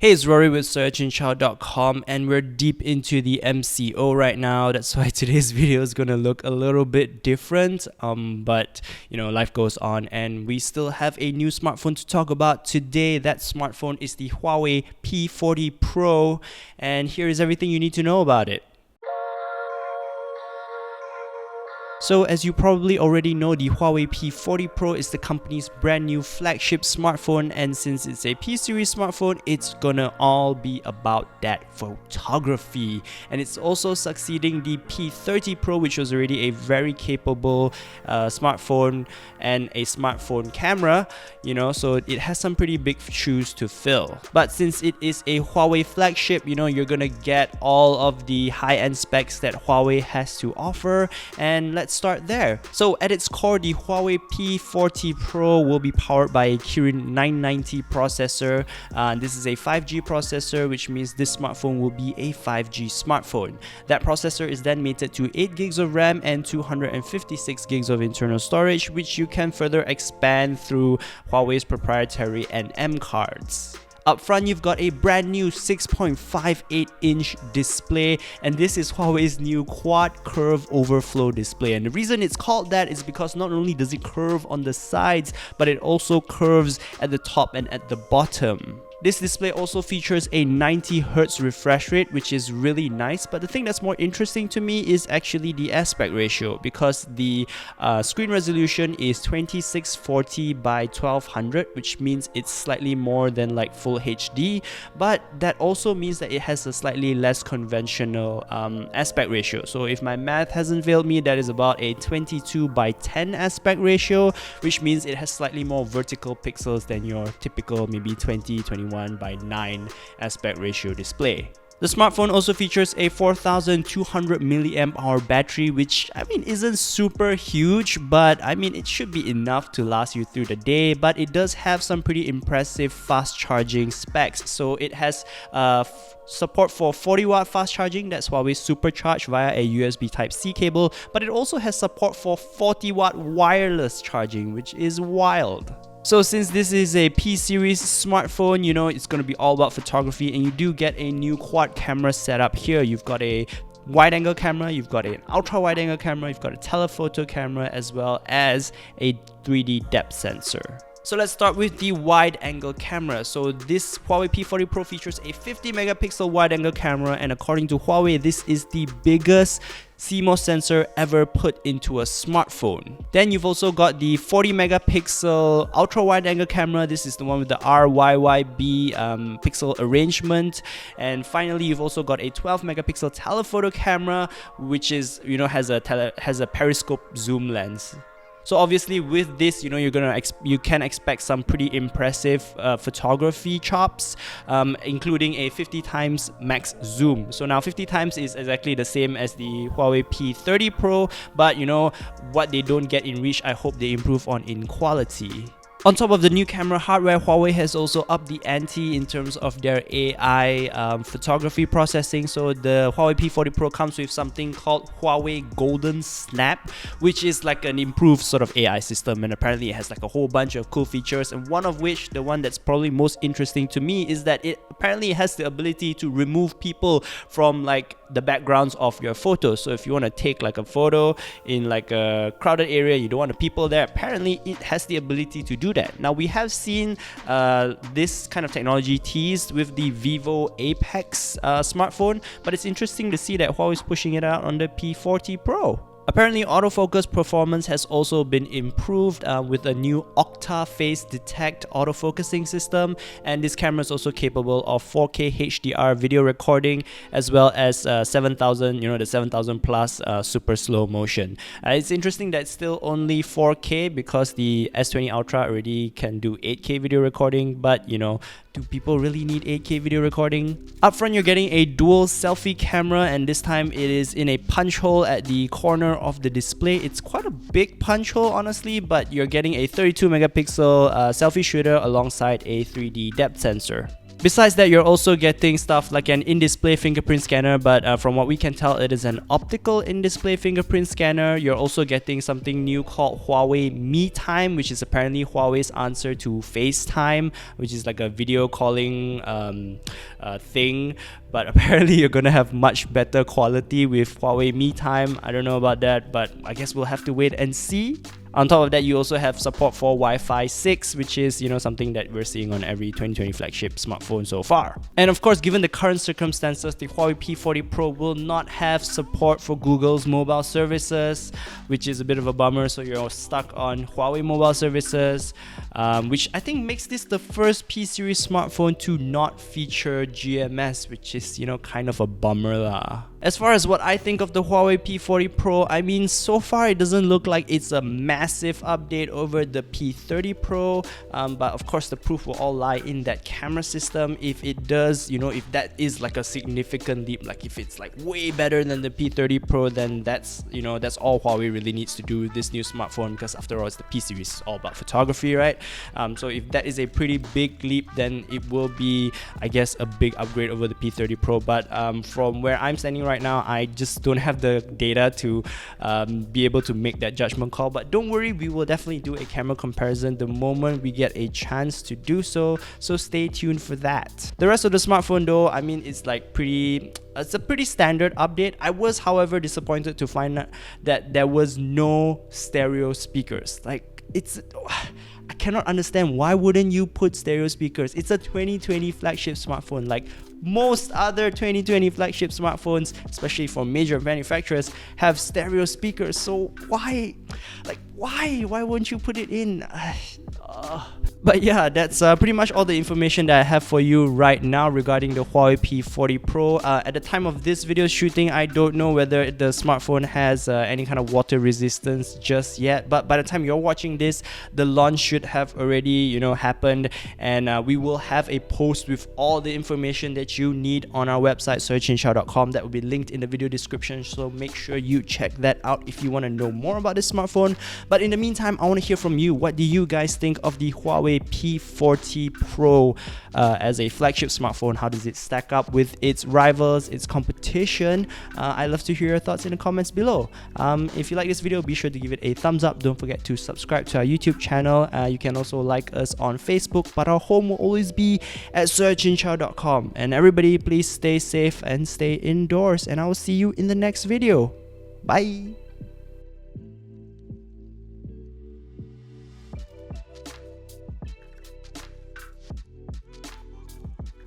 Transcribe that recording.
Hey, it's Rory with searchandchow.com, and we're deep into the MCO right now. That's why today's video is gonna look a little bit different. But life goes on, and we still have a new smartphone to talk about today. That smartphone is the Huawei P40 Pro, and here is everything you need to know about it. So as you probably already know, the Huawei P40 Pro is the company's brand new flagship smartphone, and since it's a P-series smartphone, it's gonna all be about that photography. And it's also succeeding the P30 Pro, which was already a very capable smartphone and a smartphone camera, so it has some pretty big shoes to fill. But since it is a Huawei flagship, you're gonna get all of the high-end specs that Huawei has to offer, and let's start there. So at its core, the Huawei P40 Pro will be powered by a Kirin 990 processor. This is a 5G processor, which means this smartphone will be a 5G smartphone. That processor is then mated to 8 gigs of RAM and 256 gigs of internal storage, which you can further expand through Huawei's proprietary NM cards. Up front, you've got a brand new 6.58-inch display, and this is Huawei's new quad curve overflow display. And the reason it's called that is because not only does it curve on the sides, but it also curves at the top and at the bottom. This display also features a 90Hz refresh rate, which is really nice, but the thing that's more interesting to me is actually the aspect ratio, because the screen resolution is 2640 by 1200, which means it's slightly more than like full HD, but that also means that it has a slightly less conventional aspect ratio. So if my math hasn't failed me, that is about a 22 by 10 aspect ratio, which means it has slightly more vertical pixels than your typical maybe 21 by 9 aspect ratio display. The smartphone also features a 4200 mAh battery, which isn't super huge, but it should be enough to last you through the day. But it does have some pretty impressive fast charging specs. So it has support for 40-watt fast charging, that's Huawei supercharged via a USB Type-C cable, but it also has support for 40-watt wireless charging, which is wild. So since this is a P-series smartphone, it's going to be all about photography, and you do get a new quad camera setup here. You've got a wide-angle camera, you've got an ultra-wide-angle camera, you've got a telephoto camera, as well as a 3D depth sensor. So let's start with the wide-angle camera. So this Huawei P40 Pro features a 50 megapixel wide-angle camera, and according to Huawei, this is the biggest CMOS sensor ever put into a smartphone. Then you've also got the 40 megapixel ultra wide angle camera. This is the one with the RYYB pixel arrangement. And finally, you've also got a 12 megapixel telephoto camera, which is has a periscope zoom lens. So obviously with this, you can expect some pretty impressive photography chops, including a 50 times max zoom. So now 50 times is exactly the same as the Huawei P30 Pro, but what they don't get in reach, I hope they improve on in quality. On top of the new camera hardware, Huawei has also upped the ante in terms of their AI photography processing. So the Huawei P40 Pro comes with something called Huawei Golden Snap, which is like an improved sort of AI system, and apparently it has like a whole bunch of cool features, and one of which, the one that's probably most interesting to me, is that it apparently has the ability to remove people from like the backgrounds of your photos. So if you want to take like a photo in like a crowded area, you don't want the people there, apparently it has the ability to do that. Now we have seen this kind of technology teased with the Vivo Apex smartphone, but it's interesting to see that Huawei is pushing it out on the P40 Pro. Apparently, autofocus performance has also been improved with a new Octa Phase Detect autofocusing system, and this camera is also capable of 4K HDR video recording, as well as 7000, the 7000 plus super slow motion. It's interesting that it's still only 4K because the S20 Ultra already can do 8K video recording, but do people really need 8K video recording? Up front, you're getting a dual selfie camera, and this time it is in a punch hole at the corner of the display. It's quite a big punch hole, honestly, but you're getting a 32 megapixel selfie shooter alongside a 3D depth sensor. Besides that, you're also getting stuff like an in-display fingerprint scanner, but from what we can tell, it is an optical in-display fingerprint scanner. You're also getting something new called Huawei Me Time, which is apparently Huawei's answer to FaceTime, which is like a video calling thing. But apparently you're gonna have much better quality with Huawei Me Time. I don't know about that, but I guess we'll have to wait and see. On top of that, you also have support for Wi-Fi 6, which is, something that we're seeing on every 2020 flagship smartphone so far. And of course, given the current circumstances, the Huawei P40 Pro will not have support for Google's mobile services, which is a bit of a bummer. So you're stuck on Huawei mobile services, which I think makes this the first P-series smartphone to not feature GMS, which is, kind of a bummer lah. As far as what I think of the Huawei P40 Pro, I mean, so far it doesn't look like it's a massive update over the P30 Pro, but of course the proof will all lie in that camera system. If it does, if that is like a significant leap, like if it's like way better than the P30 Pro, then that's all Huawei really needs to do with this new smartphone, because after all, it's the P series, it's all about photography, right? So if that is a pretty big leap, then it will be, I guess, a big upgrade over the P30 Pro. But from where I'm standing right now, I just don't have the data to be able to make that judgment call. But don't worry, we will definitely do a camera comparison the moment we get a chance to do so, so stay tuned for that. The rest of the smartphone though, I mean, it's like it's a pretty standard update. I was, however, disappointed to find out that there was no stereo speakers. Like, I cannot understand, why wouldn't you put stereo speakers? It's a 2020 flagship smartphone. Like most other 2020 flagship smartphones, especially from major manufacturers, have stereo speakers. So why won't you put it in? But yeah, that's pretty much all the information that I have for you right now regarding the Huawei P40 Pro. At the time of this video shooting, I don't know whether the smartphone has any kind of water resistance just yet, but by the time you're watching this, the launch should have already happened, and we will have a post with all the information that you need on our website, searchandshao.com. That will be linked in the video description, so make sure you check that out if you want to know more about this smartphone. But in the meantime, I want to hear from you. What do you guys think of the Huawei P40 Pro as a flagship smartphone? How does it stack up with its rivals, its competition? I'd love to hear your thoughts in the comments below. If you like this video, be sure to give it a thumbs up. Don't forget to subscribe to our YouTube channel. You can also like us on Facebook, but our home will always be at searchandshao.com. And everybody, please stay safe and stay indoors, and I will see you in the next video. Bye.